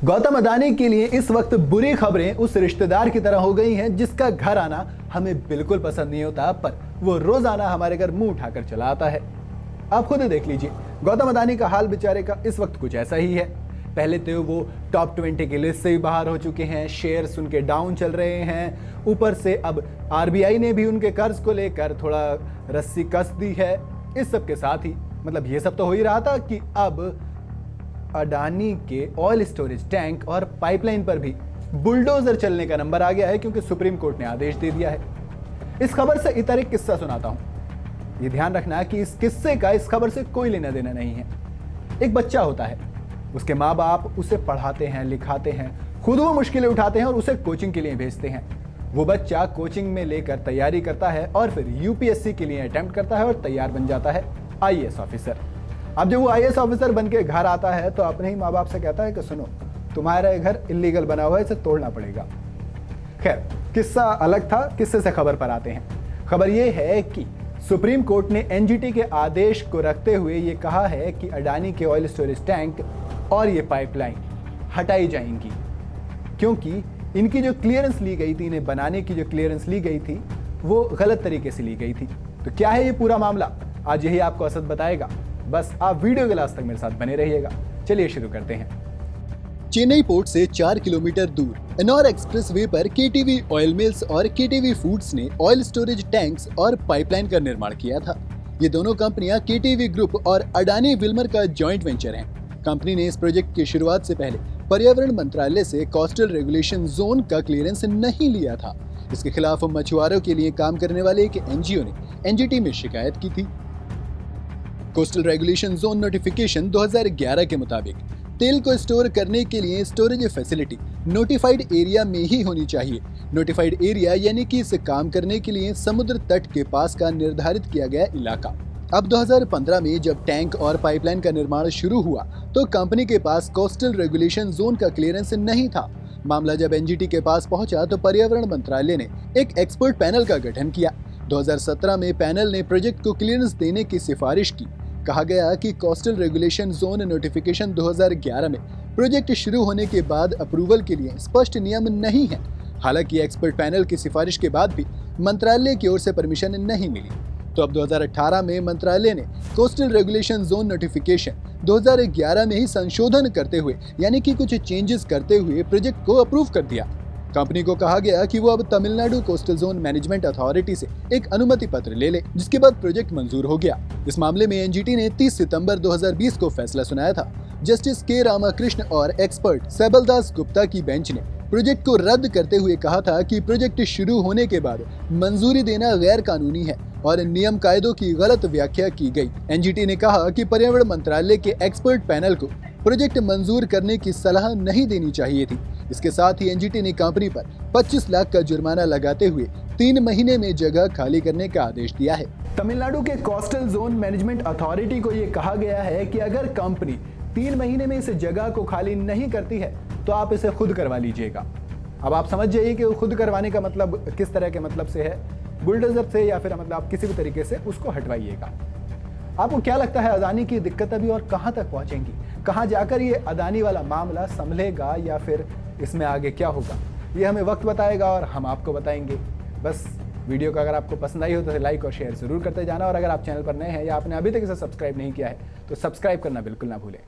गौतम अडानी के लिए इस वक्त बुरी खबरें उस रिश्तेदार की तरह हो गई हैं जिसका घर आना हमें बिल्कुल पसंद नहीं होता, पर वो रोजाना हमारे घर मुंह उठाकर चला आता है। आप खुद ही देख लीजिए, गौतम अडानी का हाल बेचारे का इस वक्त कुछ ऐसा ही है। पहले तो वो टॉप 20 की लिस्ट से ही बाहर हो चुके हैं, शेयर्स उनके डाउन चल रहे हैं, ऊपर से अब आरबीआई ने भी उनके कर्ज को लेकर थोड़ा रस्सी कस दी है। इस सब के साथ ही मतलब ये सब तो हो ही रहा था कि अब अडानी के ऑयल स्टोरेज टैंक और पाइपलाइन पर भी बुलडोजर चलने का नंबर आ गया है, क्योंकि सुप्रीम कोर्ट ने आदेश दे दिया है। इस खबर से इतर एक किस्सा सुनाता हूं। ये ध्यान रखना कि इस किस्से का इस खबर से कोई लेना देना नहीं है। एक बच्चा होता है, उसके माँ बाप उसे पढ़ाते हैं, लिखाते हैं, खुद वो मुश्किलें उठाते हैं और उसे कोचिंग के लिए भेजते हैं। वो बच्चा कोचिंग में लेकर तैयारी करता है और फिर यूपीएससी के लिए अटेम्प्ट करता है और तैयार बन जाता है आईएएस ऑफिसर। अब जब वो आईएएस ऑफिसर बन के घर आता है तो अपने ही माँ बाप से कहता है कि सुनो, तुम्हारा घर इलीगल बना हुआ है, इसे तोड़ना पड़ेगा। खैर, किस्सा अलग था, किस्से से खबर पर आते हैं। खबर ये है कि सुप्रीम कोर्ट ने एनजीटी के आदेश को रखते हुए ये कहा है कि अडानी के ऑयल स्टोरेज टैंक और ये पाइपलाइन हटाई जाएंगी, क्योंकि इनकी जो क्लियरेंस ली गई थी, इन्हें बनाने की जो क्लियरेंस ली गई थी, वो गलत तरीके से ली गई थी। तो क्या है ये पूरा मामला, आज यही आपको असद बताएगा। बस आप वीडियो के लास्ट तक मेरे साथ बने रहिएगा। चलिए शुरू करते हैं। चेन्नई पोर्ट से 4 किलोमीटर दूर एनोर एक्सप्रेसवे पर केटीवी ऑयल मिल्स और केटीवी फूड्स ने ऑयल स्टोरेज टैंक्स और पाइपलाइन का निर्माण किया था। ये दोनों कंपनियां केटीवी ग्रुप और अडानी विल्मर का जॉइंट वेंचर हैं। कंपनी ने इस प्रोजेक्ट की शुरुआत से पहले पर्यावरण मंत्रालय से कोस्टल रेगुलेशन जोन का क्लियरेंस नहीं लिया था। इसके खिलाफ मछुआरों के लिए काम करने वाले एक एनजीओ ने एनजीटी में शिकायत की थी। कोस्टल रेगुलेशन जोन नोटिफिकेशन 2011 के मुताबिक तेल को स्टोर करने के लिए स्टोरेज फैसिलिटी नोटिफाइड एरिया में ही होनी चाहिए। नोटिफाइड एरिया यानी कि इसे काम करने के लिए समुद्र तट के पास का निर्धारित किया गया इलाका। अब 2015 में जब टैंक और पाइपलाइन का निर्माण शुरू हुआ तो कंपनी के पास कोस्टल रेगुलेशन जोन का क्लियरेंस नहीं था। मामला जब एनजीटी के पास पहुंचा तो पर्यावरण मंत्रालय ने एक एक्सपर्ट पैनल का गठन किया। 2017 में पैनल ने प्रोजेक्ट को क्लियरेंस देने की सिफारिश की। कहा गया कि कोस्टल रेगुलेशन जोन नोटिफिकेशन 2011 में प्रोजेक्ट शुरू होने के बाद अप्रूवल के लिए स्पष्ट नियम नहीं है। हालांकि एक्सपर्ट पैनल की सिफारिश के बाद भी मंत्रालय की ओर से परमिशन नहीं मिली। तो अब 2018 में मंत्रालय ने कोस्टल रेगुलेशन जोन नोटिफिकेशन 2011 में ही संशोधन करते हुए यानी कि कुछ चेंजेस करते हुए प्रोजेक्ट को अप्रूव कर दिया। कंपनी को कहा गया कि वो अब Tamil Nadu coastal zone management authority से एक अनुमति पत्र ले ले, जिसके बाद प्रोजेक्ट मंजूर हो गया। इस मामले में एनजीटी ने 30 सितंबर 2020 को फैसला सुनाया था। जस्टिस के रामाकृष्ण और एक्सपर्ट सैबलदास गुप्ता की बेंच ने प्रोजेक्ट को रद्द करते हुए कहा था कि प्रोजेक्ट शुरू होने के बाद मंजूरी देना गैर कानूनी है और नियम कायदों की गलत व्याख्या की गई। एनजीटी ने कहा कि पर्यावरण मंत्रालय के एक्सपर्ट पैनल को प्रोजेक्ट मंजूर करने की सलाह नहीं देनी चाहिए थी। इसके साथ ही एनजीटी ने कंपनी पर 25 लाख का जुर्माना लगाते हुए 3 महीने में जगह खाली करने का आदेश दिया है। तमिलनाडु के कोस्टल जोन मैनेजमेंट अथॉरिटी को यह कहा गया है कि अगर कंपनी 3 महीने में इस जगह को खाली नहीं करती है तो आप इसे खुद करवा लीजिएगा। अब आप समझ जाइए कि खुद करवाने का मतलब किस तरह के मतलब से है, बुलडोजर से या फिर मतलब आप किसी भी तरीके से उसको हटवाइएगा। आपको क्या लगता है अडानी की दिक्कत अभी और कहां तक पहुंचेंगी? कहां जाकर ये अडानी वाला मामला संभलेगा या फिर इसमें आगे क्या होगा, ये हमें वक्त बताएगा और हम आपको बताएंगे। बस वीडियो का अगर आपको पसंद आई हो तो लाइक और शेयर जरूर करते जाना, और अगर आप चैनल पर नए हैं या आपने अभी तक इसे सब्सक्राइब नहीं किया है तो सब्सक्राइब करना बिल्कुल ना भूलें।